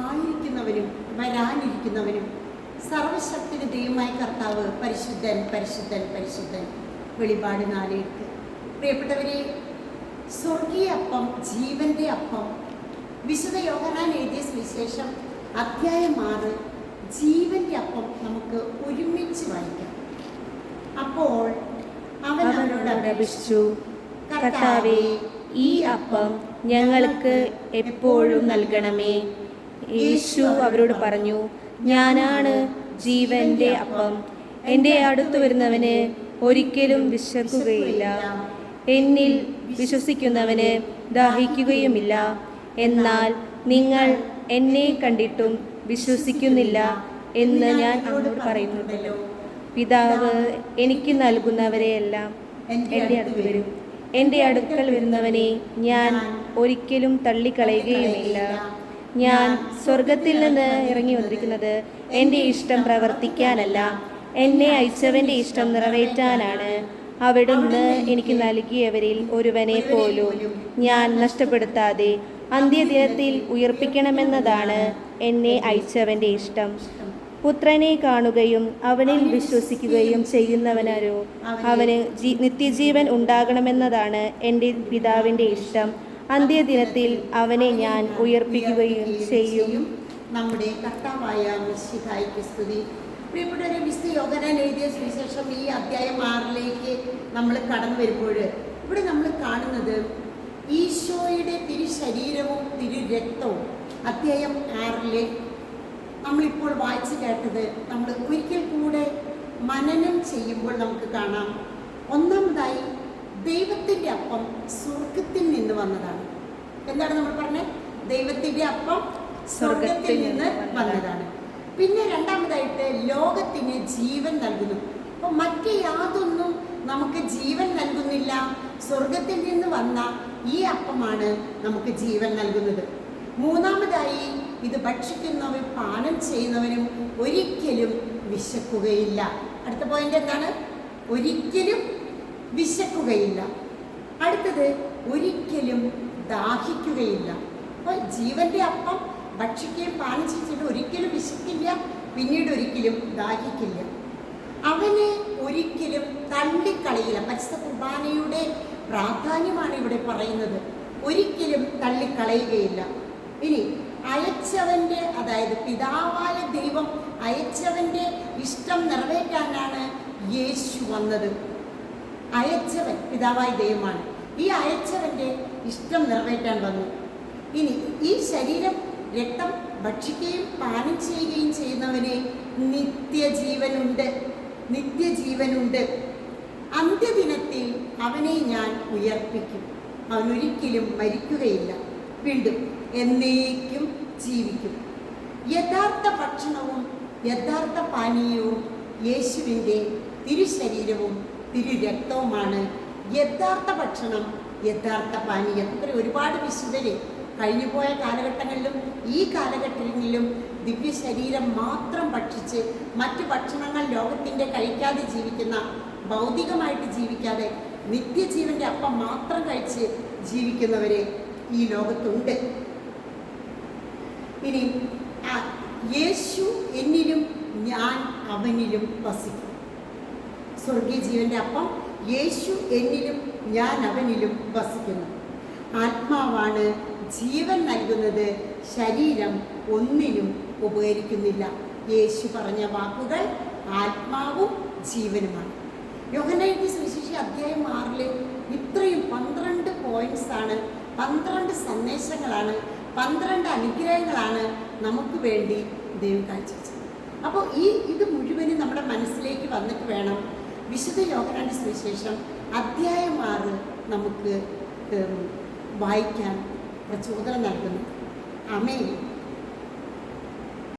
ആയിരുന്നവനും ആയിരിക്കുന്നവനും വരാനിരിക്കുന്നവനും സർവശക്തിന് ദൈവമായ കർത്താവ് പരിശുദ്ധൻ പരിശുദ്ധൻ പരിശുദ്ധൻ. വെളിപാട് 4:8. പ്രിയപ്പെട്ടവരെ, സ്വർഗീയ അപ്പം, ജീവന്റെ അപ്പം, വിശുദ്ധ യോഹന്നാൻ എഴുതിയ സുവിശേഷം അധ്യായം 6 ജീവന്റെ അപ്പം നമുക്ക് ഒരുമിച്ച് വായിക്കാം. അപ്പോൾ അവൻ അവനോട് അപേക്ഷിച്ചു, കർത്താവേ, ഈ അപ്പം ഞങ്ങൾക്ക് എപ്പോഴും നൽകണമേ. യേശു അവരോട് പറഞ്ഞു, ഞാനാണ് ജീവന്റെ അപ്പം. എൻ്റെ അടുത്തു വരുന്നവന് ഒരിക്കലും വിശക്കുകയില്ല, എന്നിൽ വിശ്വസിക്കുന്നവന് ദാഹിക്കുകയുമില്ല. എന്നാൽ നിങ്ങൾ എന്നെ കണ്ടിട്ടും വിശ്വസിക്കുന്നില്ല എന്ന് ഞാൻ അങ്ങോട്ട് പറയുന്നുണ്ടല്ലോ. പിതാവ് എനിക്ക് നൽകുന്നവരെയെല്ലാം എൻ്റെ അടുത്ത് വരും. എൻ്റെ അടുക്കൽ വരുന്നവനെ ഞാൻ ഒരിക്കലും തള്ളിക്കളയുകയുമില്ല. ഞാൻ സ്വർഗത്തിൽ നിന്ന് ഇറങ്ങി വന്നിരിക്കുന്നത് എൻ്റെ ഇഷ്ടം പ്രവർത്തിക്കാനല്ല, എന്നെ അയച്ചവൻ്റെ ഇഷ്ടം നിറവേറ്റാനാണ്. അവിടുന്ന് എനിക്ക് നൽകിയവരിൽ ഒരുവനെ പോലും ഞാൻ നഷ്ടപ്പെടുത്താതെ അന്ത്യദിനത്തിൽ ഉയർപ്പിക്കണമെന്നതാണ് എന്നെ അയച്ചവൻ്റെ ഇഷ്ടം. പുത്രനെ കാണുകയും അവനിൽ വിശ്വസിക്കുകയും ചെയ്യുന്നവനോ അവന് നിത്യജീവൻ ഉണ്ടാകണമെന്നതാണ് എൻ്റെ പിതാവിൻ്റെ ഇഷ്ടം. അന്ത്യദിനത്തിൽ അവനെ ഞാൻ ഉയർപ്പിക്കുകയും ചെയ്യും. നമ്മുടെ കർത്താവായ മിശിഹായ്ക്ക് സ്തുതി. പ്രിയപ്പെട്ടവരെ, വിശുദ്ധ യോഹന്നാൻ എഴുതിയ സുവിശേഷം ഈ അധ്യായം 6 നമ്മൾ കടന്നു വരുമ്പോൾ ഇവിടെ നമ്മൾ കാണുന്നത് ഈശോയുടെ തിരുശരീരവും തിരുരക്തവും. അധ്യായം 6 നമ്മളിപ്പോൾ വായിച്ചു കേട്ടത് നമ്മൾ ഒരിക്കൽ കൂടെ മനനം ചെയ്യുമ്പോൾ നമുക്ക് കാണാം. ഒന്നാമതായി ദൈവത്തിൻ്റെ അപ്പം സ്വർഗത്തിൽ നിന്ന് വന്നതാണ്. എന്താണ് നമ്മൾ പറഞ്ഞത്? ദൈവത്തിൻ്റെ അപ്പം സ്വർഗത്തിൽ നിന്ന് വന്നതാണ്. പിന്നെ രണ്ടാമതായിട്ട് ലോകത്തിന് ജീവൻ നൽകുന്നു. അപ്പോൾ മറ്റ് യാതൊന്നും നമുക്ക് ജീവൻ നൽകുന്നില്ല. സ്വർഗത്തിൽ നിന്ന് വന്ന ഈ അപ്പമാണ് നമുക്ക് ജീവൻ നൽകുന്നത്. മൂന്നാമതായി ഇത് ഭക്ഷിക്കുന്നവരും പാനം ചെയ്യുന്നവരും ഒരിക്കലും വിശക്കുകയില്ല. അടുത്ത പോയിന്റ് എന്താണ്? ഒരിക്കലും വിശക്കുകയില്ല. അടുത്തത് ഒരിക്കലും ദാഹിക്കുകയില്ല. അപ്പോൾ ജീവന്റെ അപ്പം ഭക്ഷിക്കുകയും പാനം ചെയ്തിട്ട് ഒരിക്കലും വിശക്കില്ല, പിന്നീട് ഒരിക്കലും ദാഹിക്കില്ല. അവനെ ഒരിക്കലും തള്ളിക്കളയില്ല. പരിശുദ്ധ കുർബാനയുടെ പ്രാധാന്യമാണ് ഇവിടെ പറയുന്നത്. ഒരിക്കലും തള്ളിക്കളയുകയില്ല. ഇനി അയച്ചവൻ്റെ, അതായത് പിതാവായ ദൈവം അയച്ചവൻ്റെ ഇഷ്ടം നിറവേറ്റാനാണ് യേശു വന്നത്. അയച്ചവൻ പിതാവായ ദൈവമാണ്. ഈ അയച്ചവൻ്റെ ഇഷ്ടം നിറവേറ്റാൻ വന്നു. ഇനി ഈ ശരീരം രക്തം ഭക്ഷിക്കുകയും പാനം ചെയ്യുകയും ചെയ്യുന്നവന് നിത്യജീവനുണ്ട്. നിത്യജീവനുണ്ട്. അന്ത്യദിനത്തിൽ അവനെ ഞാൻ ഉയർപ്പിക്കും. അവനൊരിക്കലും മരിക്കുകയില്ല, വീണ്ടും എന്നേക്കും ജീവിക്കും. യഥാർത്ഥ ഭക്ഷണവും യഥാർത്ഥ പാനീയവും യേശുവിൻ്റെ തിരുശരീരവും തിരുരക്തവുമാണ്. യഥാർത്ഥ ഭക്ഷണം, യഥാർത്ഥ പാനീയം. ഇത്ര ഒരുപാട് വിശുദ്ധര് കഴിഞ്ഞുപോയ കാലഘട്ടങ്ങളിലും ഈ കാലഘട്ടങ്ങളിലും ദിവ്യ ശരീരം മാത്രം ഭക്ഷിച്ച് മറ്റ് ഭക്ഷണങ്ങൾ ലോകത്തിൻ്റെ കഴിക്കാതെ ജീവിക്കുന്ന, ഭൗതികമായിട്ട് ജീവിക്കാതെ നിത്യജീവൻ്റെ അപ്പം മാത്രം കഴിച്ച് ജീവിക്കുന്നവരെ ഈ ലോകത്തുണ്ട്. ഇനി യേശു എന്നിലും ഞാൻ അവനിലും വസിക്കും. സ്വർഗീയ ജീവന്റെ അപ്പം യേശു എന്നിലും ഞാൻ അവനിലും വസിക്കുന്നു. ആത്മാവാണ് ജീവൻ നൽകുന്നത്, ശരീരം ഒന്നിനും ഉപകരിക്കുന്നില്ല. യേശു പറഞ്ഞ വാക്കുകൾ ആത്മാവും ജീവനുമാണ്. യോഹന്നാൻ എഴുതിയ സുവിശേഷം അധ്യായം 6 ഇത്രയും 12 പോയിന്റ്സാണ്, 12 സന്ദേശങ്ങളാണ്, 12 അനുഗ്രഹങ്ങളാണ് നമുക്ക് വേണ്ടി ദൈവം കാഴ്ചവെച്ചത്. അപ്പോൾ ഇത് മുഴുവനും നമ്മുടെ മനസ്സിലേക്ക് വന്നിട്ട് വേണം വിശുദ്ധ യോഹന്നാന്റെ സുവിശേഷം അധ്യായം 6 നമുക്ക് വായിക്കാൻ പ്രചോദനം നൽകുന്നു. ആമേൻ.